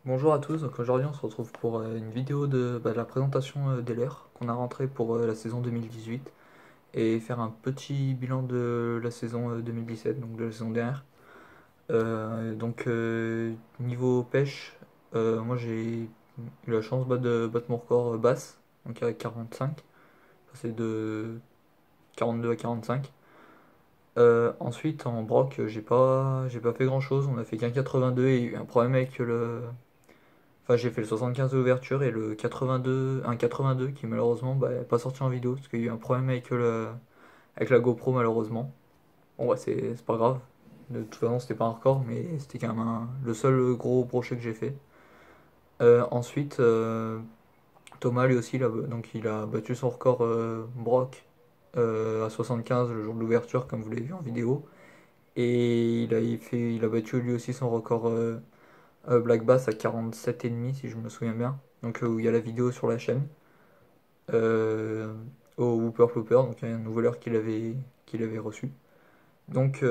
Bonjour à tous, donc aujourd'hui on se retrouve pour une vidéo de la présentation des leurres qu'on a rentré pour la saison 2018 et faire un petit bilan de la saison 2017, donc de la saison dernière. Niveau pêche, moi j'ai eu la chance de battre mon record basse, donc avec 45, passer de 42 à 45. Ensuite en broc, j'ai pas fait grand chose, on a fait qu'un 82 et il y a eu un problème avec le. Enfin, j'ai fait le 75 de l'ouverture et le 82, un 82 qui malheureusement n'est pas sorti en vidéo parce qu'il y a eu un problème avec la GoPro malheureusement. Bon, ouais, c'est pas grave. De toute façon, c'était pas un record, mais c'était quand même le seul gros brochet que j'ai fait. Ensuite, Thomas lui aussi, donc il a battu son record Brock à 75 le jour de l'ouverture, comme vous l'avez vu en vidéo. Et il a battu lui aussi son record Black Bass à 47,5 si je me souviens bien. Donc où il y a la vidéo sur la chaîne. euh, Au Whooper Plooper, donc il y a un nouveau leurre qu'il avait reçu. Donc,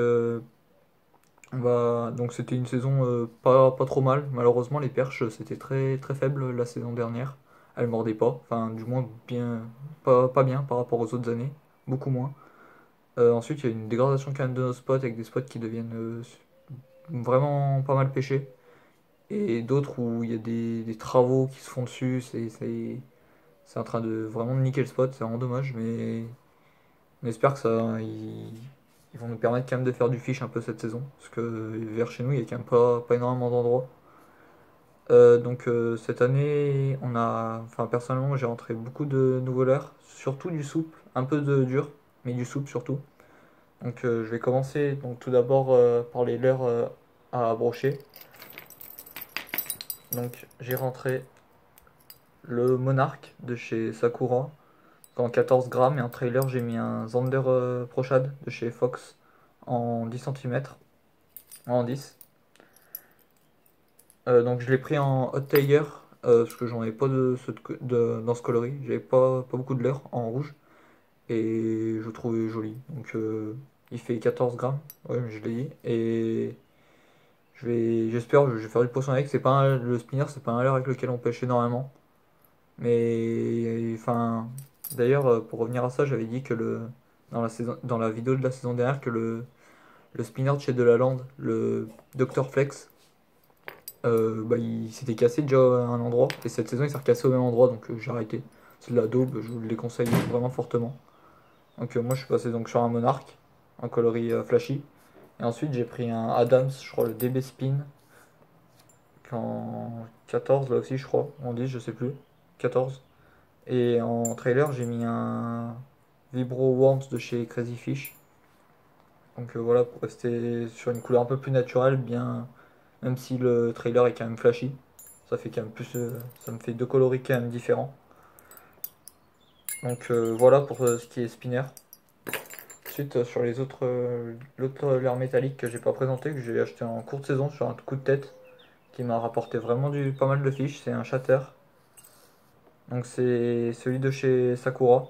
donc c'était une saison pas trop mal. Malheureusement, les perches c'était très très faible la saison dernière. Elles mordaient pas, enfin du moins bien, pas bien par rapport aux autres années, beaucoup moins. Ensuite, il y a une dégradation quand même de nos spots avec des spots qui deviennent vraiment pas mal pêchés et d'autres où il y a des travaux qui se font dessus. C'est en train de vraiment niquer le spot, c'est vraiment dommage, mais on espère que ils vont nous permettre quand même de faire du fish un peu cette saison, parce que vers chez nous, il y a quand même pas énormément d'endroits. Cette année, enfin personnellement, j'ai rentré beaucoup de nouveaux leurres, surtout du souple, un peu de dur, mais du souple surtout. Donc je vais commencer donc tout d'abord par les leurres à brocher. Donc j'ai rentré le Monarch de chez Sakura en 14 grammes et en trailer j'ai mis un Zander Proshad de chez Fox en 10 centimètres en 10. Donc je l'ai pris en Hot Tiger parce que j'en ai pas dans ce coloris, j'avais pas beaucoup de leurre en rouge et je le trouvais joli. Donc il fait 14 grammes, ouais, je l'ai dit. Et j'espère, je vais faire du poisson avec. Le spinner, c'est pas un leurre avec lequel on pêche énormément. Mais enfin, d'ailleurs, pour revenir à ça, j'avais dit que dans la vidéo de la saison dernière, que le spinner de chez Delaland, le Dr Flex, il s'était cassé déjà à un endroit. Et cette saison, il s'est recassé au même endroit, donc j'ai arrêté. C'est de la daube, je vous le déconseille vraiment fortement. Donc moi, je suis passé donc sur un Monarch, un coloris flashy. Et ensuite, j'ai pris un Adams, je crois, le DB Spin, en 14 là aussi, je crois, en 10, je sais plus. 14. Et en trailer, j'ai mis un Vibro Warmth de chez Crazy Fish. Donc voilà, pour rester sur une couleur un peu plus naturelle, bien, même si le trailer est quand même flashy. Ça fait quand même plus, ça me fait deux coloris quand même différents. Donc voilà pour ce qui est spinner. Ensuite, sur l'autre leurre métallique que j'ai pas présenté, que j'ai acheté en courte saison sur un coup de tête, qui m'a rapporté vraiment pas mal de fiches, c'est un shatter. Donc c'est celui de chez Sakura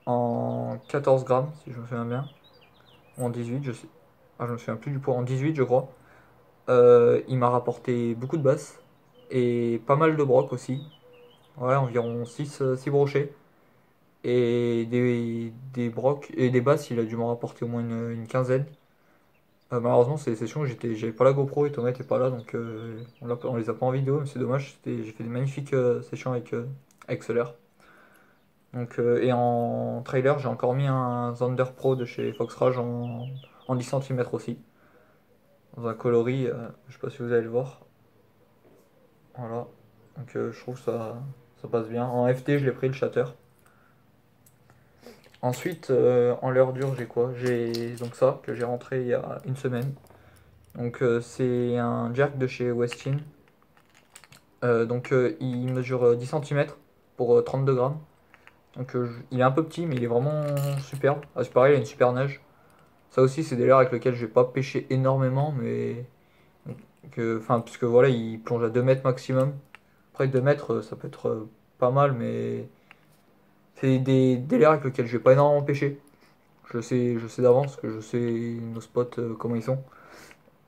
en 14 grammes, si je me souviens bien. Ou en 18, je sais. Ah, je me souviens plus du poids, en 18, je crois. Il m'a rapporté beaucoup de basses et pas mal de brocs aussi. Voilà, environ 6 brochets. Et des brocs et des basses, il a dû m'en rapporter au moins une quinzaine. Malheureusement, c'est des sessions où j'avais pas la GoPro et Thomas était pas là, donc on les a pas en vidéo, mais c'est dommage. J'ai fait des magnifiques sessions avec Soler. Donc, et en trailer, j'ai encore mis un Zander Pro de chez Fox Rage en 10 centimètres aussi. Dans un coloris, je sais pas si vous allez le voir. Voilà. Donc je trouve ça passe bien. En FT, je l'ai pris le shatter. Ensuite, en leurre dure, j'ai quoi? J'ai donc ça que j'ai rentré il y a une semaine. Donc c'est un jerk de chez Westin. Il mesure 10 centimètres pour 32 grammes. Donc il est un peu petit, mais il est vraiment superbe. Ah, c'est pareil, il a une super nage. Ça aussi, c'est des leurres avec lesquels je vais pas pêcher énormément, mais puisque voilà, il plonge à 2 mètres maximum. Après 2 mètres, ça peut être pas mal, mais c'est des leurres avec lesquels je vais pas énormément pêcher. Je sais d'avance que je sais nos spots comment ils sont.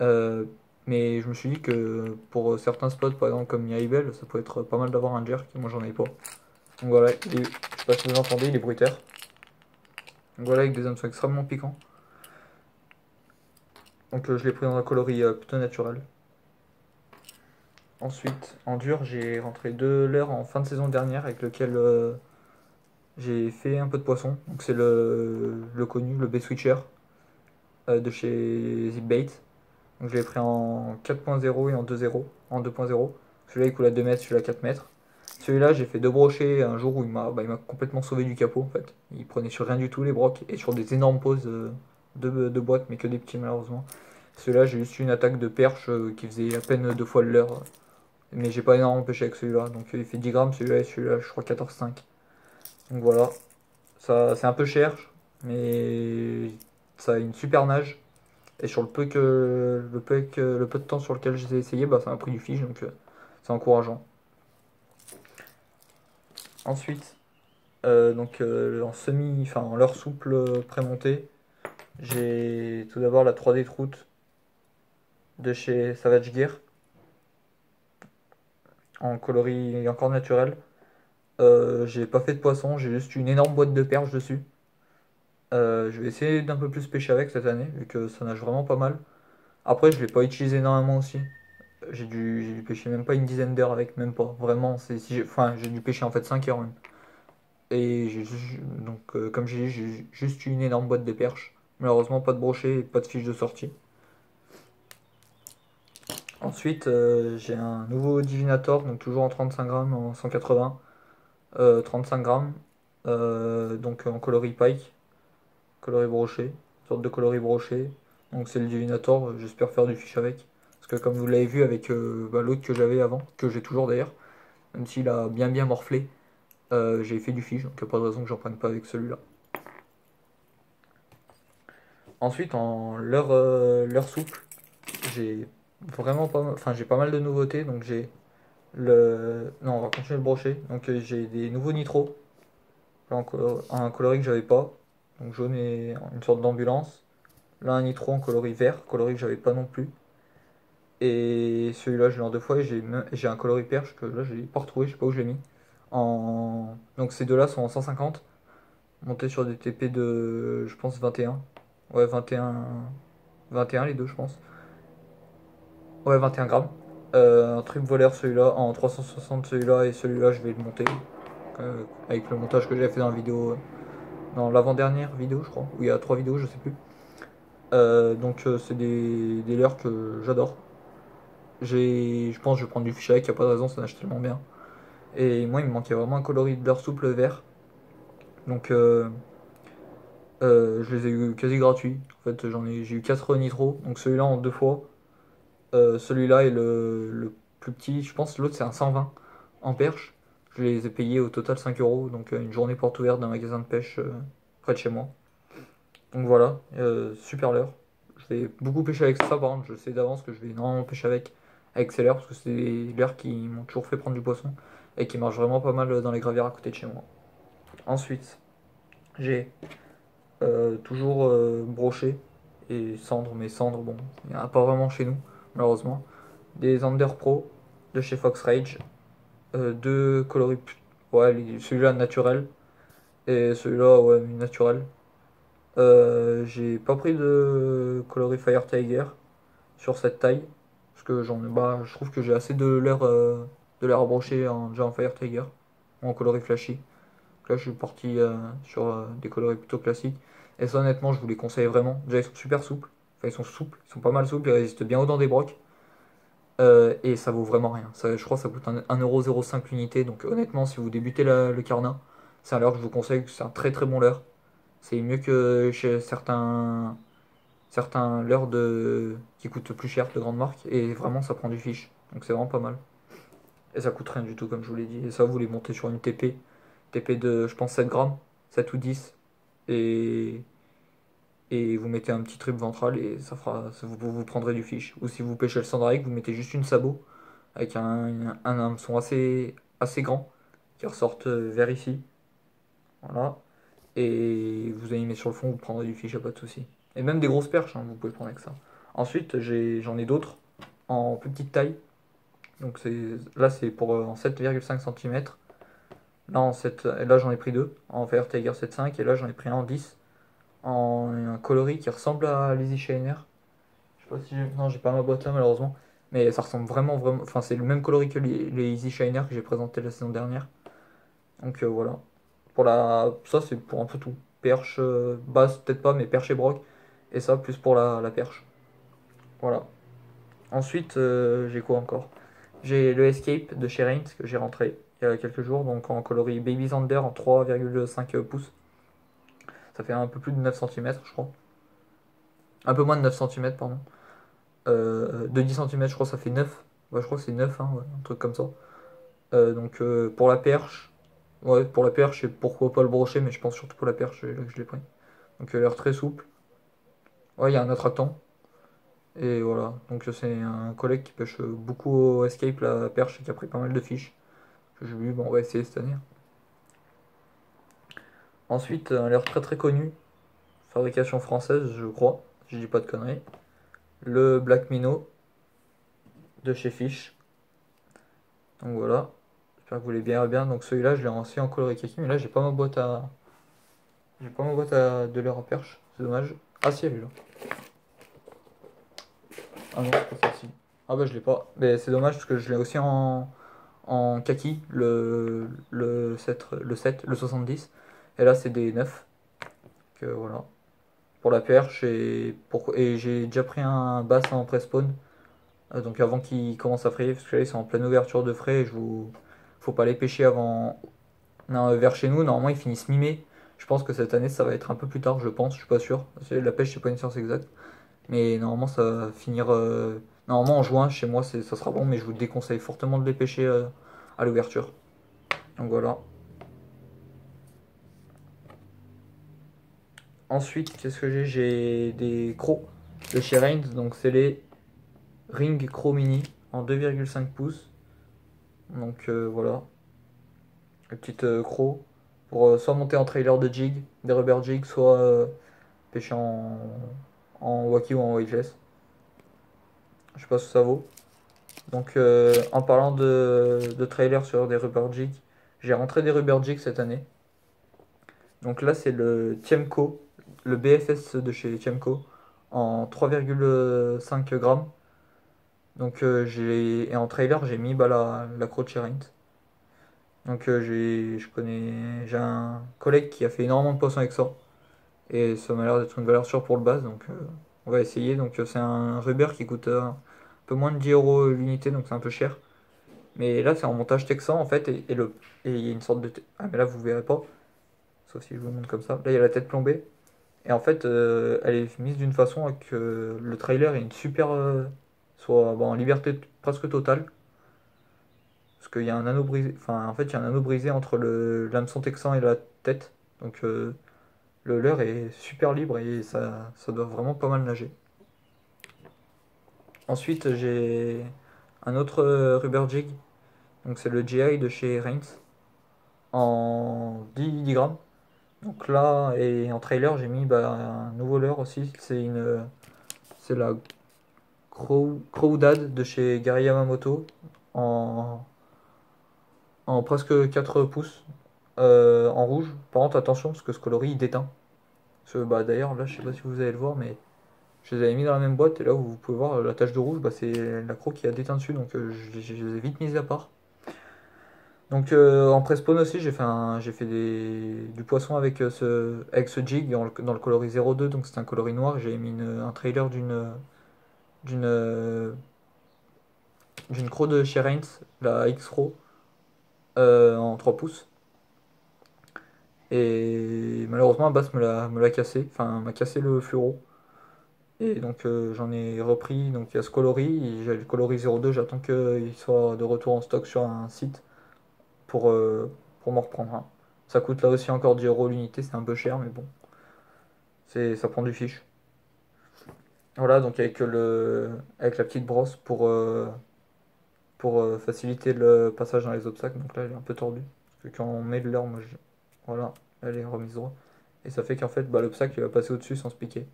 Euh, Mais je me suis dit que pour certains spots, par exemple comme Miribel, ça peut être pas mal d'avoir un jerk, et moi j'en ai pas. Donc voilà, je sais pas si vous entendez, il est bruitaire. Donc voilà, avec des hameçons extrêmement piquants. Donc je l'ai pris dans un coloris plutôt naturel. Ensuite, en dur, j'ai rentré deux leurres en fin de saison dernière avec lequel j'ai fait un peu de poisson. Donc c'est le connu, le B-Switcher de chez ZipBait. Donc je l'ai pris en 4.0 et en 2.0. En 2.0. Celui-là il coule à 2 mètres, celui-là à 4 mètres. Celui-là j'ai fait deux brochets un jour où il m'a complètement sauvé du capot en fait. Il prenait sur rien du tout les brocs et sur des énormes pauses de boîte mais que des petits malheureusement. Celui-là j'ai juste eu une attaque de perche qui faisait à peine deux fois le leurre. Mais j'ai pas énormément pêché avec celui-là. Donc il fait 10 grammes celui-là et celui-là je crois 14,5. Donc voilà. Ça c'est un peu cher mais ça a une super nage. Et sur le peu de temps sur lequel je les ai essayés, bah, ça m'a pris du fiche, donc c'est encourageant. Ensuite, en enfin en leurre souple prémonté, j'ai tout d'abord la 3D Trout de chez Savage Gear, en coloris encore naturel. J'ai pas fait de poisson, j'ai juste une énorme boîte de perches dessus. Je vais essayer d'un peu plus pêcher avec cette année, vu que ça nage vraiment pas mal. Après, je l'ai pas utilisé énormément aussi. J'ai dû pêcher même pas une dizaine d'heures avec, même pas. Vraiment, enfin, j'ai dû pêcher en fait 5 heures même. Et comme j'ai dit, j'ai juste une énorme boîte de perches. Malheureusement, pas de brochet et pas de fiche de sortie. Ensuite, j'ai un nouveau Divinator, donc toujours en 35 grammes, en 180. 35 grammes, donc en coloris pike, coloris brochet, sorte de coloris brochet. Donc c'est le Divinator, j'espère faire du fiche avec. Parce que comme vous l'avez vu avec l'autre que j'avais avant, que j'ai toujours d'ailleurs, même s'il a bien morflé, j'ai fait du fiche, donc il n'y a pas de raison que j'en prenne pas avec celui-là. Ensuite, en leurre souple, j'ai j'ai pas mal de nouveautés. Donc non, on va continuer le brochet. Donc j'ai des nouveaux nitros, un coloris que j'avais pas, donc jaune et une sorte d'ambulance. Là, un nitro en coloris vert, coloris que j'avais pas non plus. Et celui-là, je l'ai en deux fois et j'ai un coloris perche que là, j'ai pas retrouvé, je sais pas où je l'ai mis. Donc ces deux-là sont en 150, montés sur des TP de, je pense, 21. Ouais, 21 les deux, je pense. Ouais, 21 grammes. Un trip volaire celui-là, en 360 celui-là, et celui-là, je vais le monter. Avec le montage que j'avais fait dans la vidéo, dans l'avant-dernière vidéo, je crois. Où il y a trois vidéos, je sais plus. C'est des leurres que j'adore. Je pense que je vais prendre du fish avec, y a pas de raison, ça nage tellement bien. Et moi, il me manquait vraiment un coloris de leurre souple vert. Donc, je les ai eu quasi gratuits. En fait, j'ai eu 4 nitros. Donc, celui-là en deux fois. Celui-là est le plus petit. Je pense l'autre, c'est un 120 en perche. Je les ai payés au total 5 euros. Donc, une journée porte ouverte d'un magasin de pêche près de chez moi. Donc, voilà, super leurre. Je vais beaucoup pêcher avec ça, par contre. Je sais d'avance que je vais énormément pêcher avec ces leurres parce que c'est des leurres qui m'ont toujours fait prendre du poisson et qui marchent vraiment pas mal dans les gravières à côté de chez moi. Ensuite, j'ai toujours broché et cendre, mais cendre, bon, il n'y en a pas vraiment chez nous, malheureusement. Des Under Pro de chez Fox Rage, deux coloris, ouais, celui-là naturel et celui-là, ouais, naturel. J'ai pas pris de coloris Fire Tiger sur cette taille parce que je trouve que j'ai assez de l'air à brocher déjà en Fire Tiger ou en coloris flashy. Là, je suis parti sur des coloris plutôt classiques. Et ça, honnêtement, je vous les conseille vraiment. Déjà, ils sont super souples. Enfin, ils sont souples, ils sont pas mal souples, ils résistent bien aux dents des brocs. Et ça vaut vraiment rien. Je crois que ça coûte 1,05€ l'unité. Donc, honnêtement, si vous débutez le carnat, c'est un leurre que je vous conseille. C'est un très très bon leurre. C'est mieux que chez certains leurres qui coûtent plus cher de grandes marques. Et vraiment, ça prend du fiche. Donc, c'est vraiment pas mal. Et ça coûte rien du tout, comme je vous l'ai dit. Et ça, vous les montez sur une TP. TP de, je pense, 7 grammes, 7 ou 10. Et, et vous mettez un petit trip ventral et vous prendrez du fiche. Ou si vous pêchez le sandrake, vous mettez juste une sabot avec un hameçon assez grand qui ressorte vers ici. Voilà. Et vous animez sur le fond, vous prendrez du fiche, y a pas de souci. Et même des grosses perches, hein, vous pouvez prendre avec ça. Ensuite, j'en ai d'autres. en plus petite taille. Donc là c'est pour en 7,5 cm. Là, là j'en ai pris deux en Fire Tiger 7.5 et là j'en ai pris un en 10 en un coloris qui ressemble à l'Easy Shiner. Je sais pas si non, j'ai pas ma boîte là malheureusement, mais ça ressemble vraiment, enfin c'est le même coloris que les Easy Shiner que j'ai présenté la saison dernière. Donc voilà. Ça c'est pour un peu tout. Perche, basse peut-être pas, mais perche et broc. Et ça plus pour la perche. Voilà. Ensuite, j'ai quoi encore? J'ai le Escape de chez Reigns que j'ai rentré il y a quelques jours, donc en coloris Baby Zander en 3,5 pouces. Ça fait un peu plus de 9 cm, je crois. Un peu moins de 9 cm, pardon. De 10 cm, je crois que ça fait 9. Ouais, je crois que c'est 9, hein, ouais, un truc comme ça. Donc pour la perche, ouais, pour la perche et pourquoi pas le brochet, mais je pense surtout pour la perche, c'est là que je l'ai pris. Donc il a l'air très souple. Ouais, il y a un attractant. Et voilà, donc c'est un collègue qui pêche beaucoup au Escape la perche et qui a pris pas mal de fiches. Que j'ai vu, bon, on va essayer cette année. Ensuite, un leurre très très connu, fabrication française, je crois, si je dis pas de conneries. Le Black Minnow de chez Fish. Donc voilà, j'espère que vous l'avez bien. Donc celui-là, je l'ai aussi en coloris kaki, mais là, j'ai pas ma boîte à. J'ai pas ma boîte de leurre à perche, c'est dommage. Ah si, elle est là. Ah non, c'est pas celle-ci. Ah bah je l'ai pas. Mais c'est dommage parce que je l'ai aussi en kaki, le 70. Et là, c'est des 9. Que voilà. Pour la perche et j'ai déjà pris un bass en pré-spawn. Donc avant qu'ils commencent à frayer, parce que là ils sont en pleine ouverture de frais et faut pas les pêcher avant. Non, vers chez nous, normalement ils finissent mi-mai. Je pense que cette année ça va être un peu plus tard, je pense, je suis pas sûr. La pêche c'est pas une science exacte. Mais normalement ça va finir. Normalement en juin chez moi ça sera bon, mais je vous déconseille fortement de les pêcher à l'ouverture. Donc voilà. Ensuite, qu'est-ce que j'ai? J'ai des crocs de chez Reigns, donc c'est les Ring Crow Mini en 2,5 pouces. Donc voilà, le petit croc pour soit monter en trailer de jig, des rubber jigs, soit pêcher en wacky ou en waveless. Je sais pas ce que ça vaut. Donc en parlant de trailer sur des rubber jigs, j'ai rentré des rubber jigs cette année. Donc là c'est le Tiemco, le BFS de chez Tiemco en 3,5 grammes. Donc et en trailer j'ai mis la Crow de chez Reigns. Donc j'ai un collègue qui a fait énormément de poissons avec ça. Et ça m'a l'air d'être une valeur sûre pour le base. Donc on va essayer. Donc c'est un rubber qui coûte un peu moins de 10 euros l'unité. Donc c'est un peu cher. Mais là c'est en montage texan en fait. Et il y a une sorte de. Ah mais là vous verrez pas. Sauf si je vous montre comme ça. Là il y a la tête plombée. Et en fait elle est mise d'une façon à que le trailer ait une super. Soit bon, en liberté presque totale. Parce qu'il y a un anneau brisé, enfin en fait il y a un anneau brisé entre le l'hameçon texan et la tête. Donc le leurre est super libre et ça doit vraiment pas mal nager. Ensuite j'ai un autre rubber jig. Donc c'est le GI de chez Reigns en 10 grammes. Donc là et en trailer j'ai mis un nouveau leurre aussi. C'est la Crowdad de chez Gary Yamamoto en presque 4 pouces en rouge. Par contre, attention parce que ce coloris il déteint. D'ailleurs, là, je sais pas si vous allez le voir, mais je les avais mis dans la même boîte et là où vous pouvez voir la tache de rouge, c'est l'accro qui a déteint dessus donc je les ai vite mis à part. Donc en press-spawn aussi, j'ai fait du poisson avec ce jig dans le coloris 02, donc c'est un coloris noir. J'ai mis un trailer d'une d'une croc de chez Reigns, la X-Row, en 3 pouces. Et malheureusement, Bass me l'a cassé, enfin m'a cassé le fluoro. Et donc j'en ai repris, donc il y a ce coloris, j'ai le coloris 02, j'attends qu'il soit de retour en stock sur un site pour, euh, pour m'en reprendre un. Ça coûte là aussi encore 10 euros l'unité, c'est un peu cher, mais bon, ça prend du fiche. Voilà, donc avec la petite brosse pour faciliter le passage dans les obstacles. Donc là, elle est un peu tordue. Parce que quand on met de l'air, voilà, elle est remise droite. Et ça fait qu'en fait, l'obstacle il va passer au-dessus sans se piquer.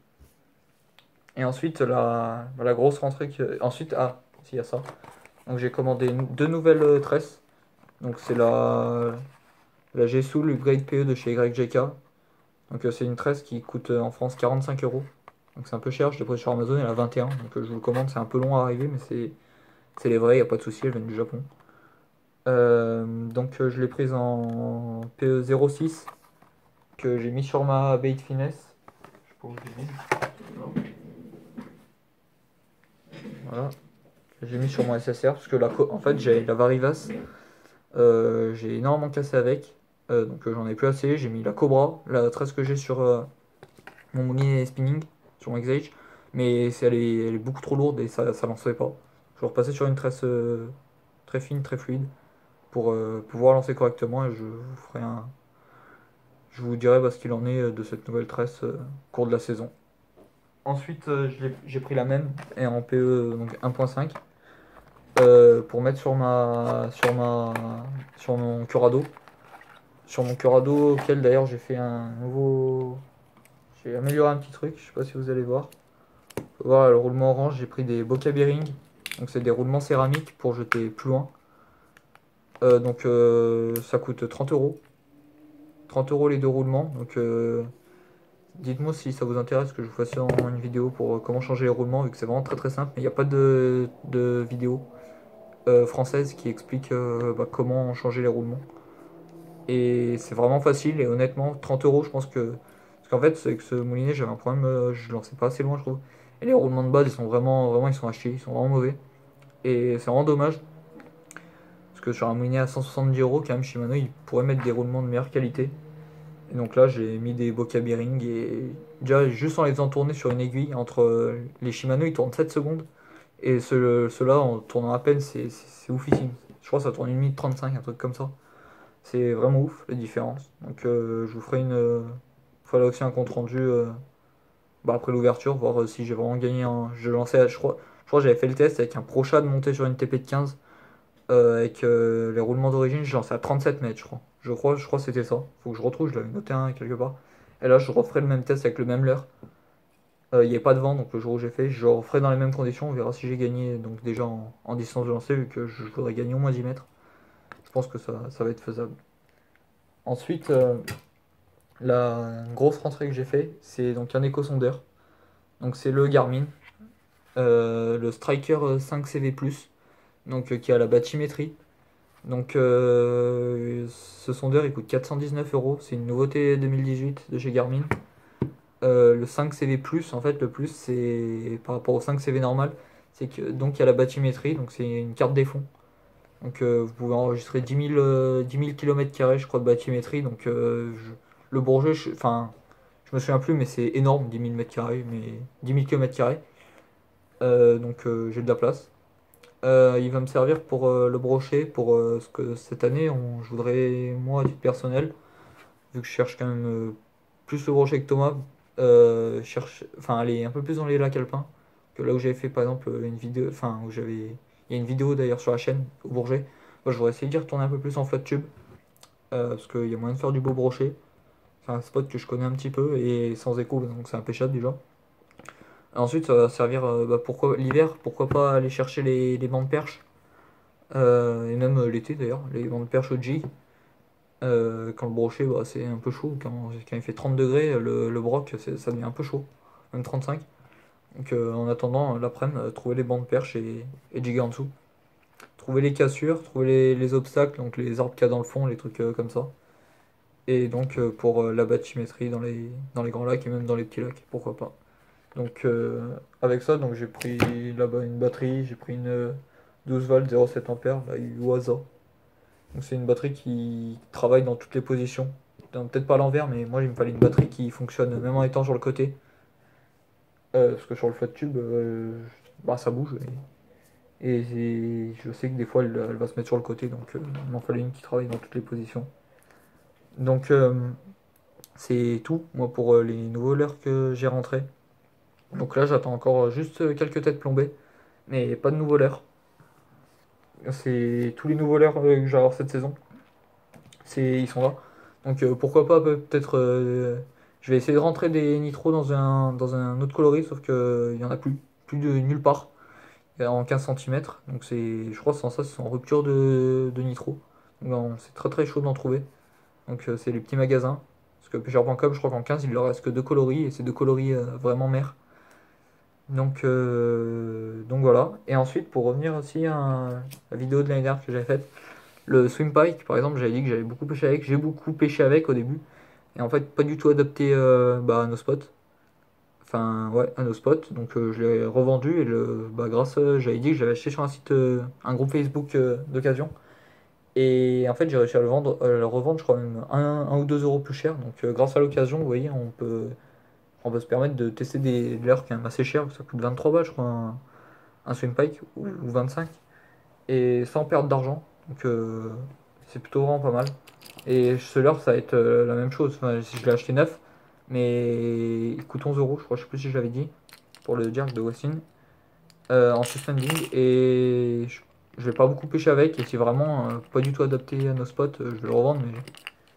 Et ensuite, la grosse rentrée. Ensuite, s'il y a ça. Donc j'ai commandé deux nouvelles tresses. Donc c'est la G-Soul Upgrade PE de chez YGK. Donc c'est une tresse qui coûte en France 45 euros. Donc c'est un peu cher, je l'ai pris sur Amazon, elle a 21. Donc je vous le commande, c'est un peu long à arriver, mais c'est les vrais, il n'y a pas de souci, elles viennent du Japon. Donc je l'ai prise en PE 06 que j'ai mis sur ma Bait Finesse. Je sais pas où je l'ai mis. Voilà. J'ai mis sur mon SSR parce que en fait j'ai la Varivas. J'ai énormément cassé avec. Donc j'en ai plus assez. J'ai mis la Cobra, la tresse que j'ai sur mon moulinet spinning, sur mon X-Age. Mais elle est beaucoup trop lourde et ça lançait pas. Je vais repasser sur une tresse très fine, très fluide pour pouvoir lancer correctement et je vous dirai ce qu'il en est de cette nouvelle tresse au cours de la saison. Ensuite, j'ai pris la même et en PE donc 1.5 pour mettre sur mon Curado. Sur mon Curado, auquel d'ailleurs j'ai fait un nouveau. J'ai amélioré un petit truc, je sais pas si vous allez voir. Vous pouvez voir le roulement orange, j'ai pris des Boca Bearing. Donc c'est des roulements céramiques pour jeter plus loin. Donc ça coûte 30 euros. 30 euros les deux roulements. Donc dites-moi si ça vous intéresse que je vous fasse une vidéo pour comment changer les roulements, vu que c'est vraiment très très simple. Mais il n'y a pas de vidéo française qui explique comment changer les roulements. Et c'est vraiment facile et honnêtement, 30 euros, je pense que. Parce qu'en fait, c'est que ce moulinet, j'avais un problème, je lançais pas assez loin, je trouve. Et les roulements de base, ils sont vraiment, ils sont à chier, ils sont vraiment mauvais. Et c'est vraiment dommage. Parce que sur un moulinet à 170 euros, quand même, Shimano, ils pourraient mettre des roulements de meilleure qualité. Et donc là, j'ai mis des Boca Bearing et déjà, juste en les faisant tourner sur une aiguille, entre les Shimano, ils tournent 7 secondes. Et ceux-là, en tournant à peine, c'est oufissime. Je crois que ça tourne 1 minute 35, un truc comme ça. C'est vraiment ouf la différence. Donc je vous ferai ferai aussi un compte rendu après l'ouverture, voir si j'ai vraiment gagné Je lançais, je crois que j'avais fait le test avec un ProShad monté sur une TP de 15. Avec les roulements d'origine, je lançais à 37 mètres, je crois. Je crois que c'était ça. Faut que je retrouve, je l'avais noté un quelque part. Et là, je referai le même test avec le même leurre. Il n'y a pas de vent, donc le jour où j'ai fait, je referai dans les mêmes conditions. On verra si j'ai gagné donc déjà en distance de lancer, vu que je voudrais gagner au moins 10 mètres. Je pense que ça va être faisable. Ensuite, la grosse rentrée que j'ai fait, c'est donc un éco-sondeur. Donc c'est le Garmin, le Striker 5CV+, donc qui a la bathymétrie. Donc ce sondeur il coûte 419 euros, c'est une nouveauté 2018 de chez Garmin. Le 5CV+, en fait le plus c'est par rapport au 5CV normal, c'est que donc il y a la bathymétrie, donc c'est une carte des fonds. Donc vous pouvez enregistrer 10 000 km² je crois de bathymétrie, donc le Bourget, enfin je me souviens plus, mais c'est énorme, 10 000 m², mais 10 000 km². Donc j'ai de la place. Il va me servir pour le brochet, pour ce que cette année, je voudrais, moi, à titre personnel, vu que je cherche quand même plus le brochet que Thomas, enfin aller un peu plus dans les lacs alpins, que là où j'avais fait par exemple une vidéo, enfin où j'avais, il y a une vidéo d'ailleurs sur la chaîne au Bourget. Moi, je voudrais essayer d'y retourner un peu plus en flat tube, parce qu'il y a moyen de faire du beau brochet. C'est un spot que je connais un petit peu et sans écho, donc c'est impêchable déjà. Ensuite, ça va servir l'hiver, pourquoi pas aller chercher les bancs de perche, et même l'été d'ailleurs, les bancs de perche au jig. Quand le brochet, c'est un peu chaud, quand il fait 30 degrés, le broc, ça devient un peu chaud, même 35. Donc en attendant, l'après-midi, trouver les bancs de perche et jigger en dessous. Trouver les cassures, trouver les obstacles, donc les arbres qu'il y a dans le fond, les trucs comme ça. Et donc pour la bathymétrie dans les grands lacs et même dans les petits lacs, pourquoi pas. Donc avec ça, donc j'ai pris là-bas une batterie, j'ai pris une 12 volts 0,7 ampères, la Yuasa. Donc c'est une batterie qui travaille dans toutes les positions. Peut-être pas à l'envers, mais moi il me fallait une batterie qui fonctionne même en étant sur le côté. Parce que sur le flat tube, ça bouge. Et je sais que des fois elle va se mettre sur le côté, donc il m'en fallait une qui travaille dans toutes les positions. Donc c'est tout, moi, pour les nouveaux leurres que j'ai rentrés. Donc là, j'attends encore juste quelques têtes plombées, mais pas de nouveaux leurres. C'est tous les nouveaux leurres que je vais avoir cette saison. Ils sont là. Donc pourquoi pas peut-être. Je vais essayer de rentrer des nitros dans un autre coloris, sauf qu'il y en a plus de nulle part. en 15 cm. Donc c'est, je crois que sans ça, c'est en rupture de nitro. Donc c'est très très chaud d'en trouver. Donc c'est les petits magasins. Parce que pêcheur.com, je crois qu'en 15, il leur reste que deux coloris. Et c'est deux coloris vraiment mer. Donc voilà. Et ensuite, pour revenir aussi à la vidéo de l'année dernière que j'avais faite, le swim pike, par exemple, j'avais dit que j'avais beaucoup pêché avec. J'ai beaucoup pêché avec au début. Et en fait, pas du tout adapté à nos spots. Enfin, ouais, à nos spots. Donc je l'ai revendu. Et grâce, j'avais dit que j'avais acheté sur un site, un groupe Facebook d'occasion. Et en fait, j'ai réussi à le revendre, je crois même 1 ou 2 € plus cher. Donc grâce à l'occasion, vous voyez, on peut se permettre de tester des leurres quand même assez chers. Ça coûte 23 balles, je crois, un swim pike, ou 25. Et sans perdre d'argent. Donc c'est plutôt vraiment pas mal. Et ce leurre, ça va être la même chose. Enfin, si je l'ai acheté neuf, mais il coûte 11 € je crois, je sais plus si je l'avais dit, pour le jerk de Westin, en suspending. Et je vais pas beaucoup pêcher avec. Et c'est vraiment pas du tout adapté à nos spots, je vais le revendre, mais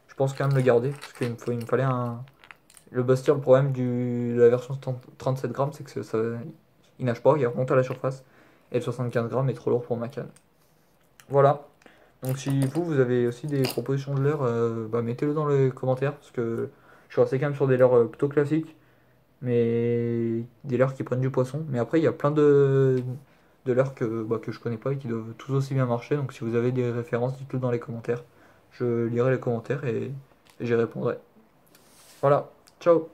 je pense quand même le garder. Parce il me fallait un. Le buster, le problème de la version 37 grammes, c'est que il nage pas, il remonte à la surface. Et le 75 grammes est trop lourd pour ma canne. Voilà. Donc si vous avez aussi des propositions de leurres, mettez-le dans les commentaires. Parce que je suis resté quand même sur des leurres plutôt classiques. Mais des leurres qui prennent du poisson. Mais après, il y a plein de leurres que je connais pas et qui doivent tous aussi bien marcher. Donc si vous avez des références, dites-le dans les commentaires. Je lirai les commentaires et j'y répondrai. Voilà. Ciao.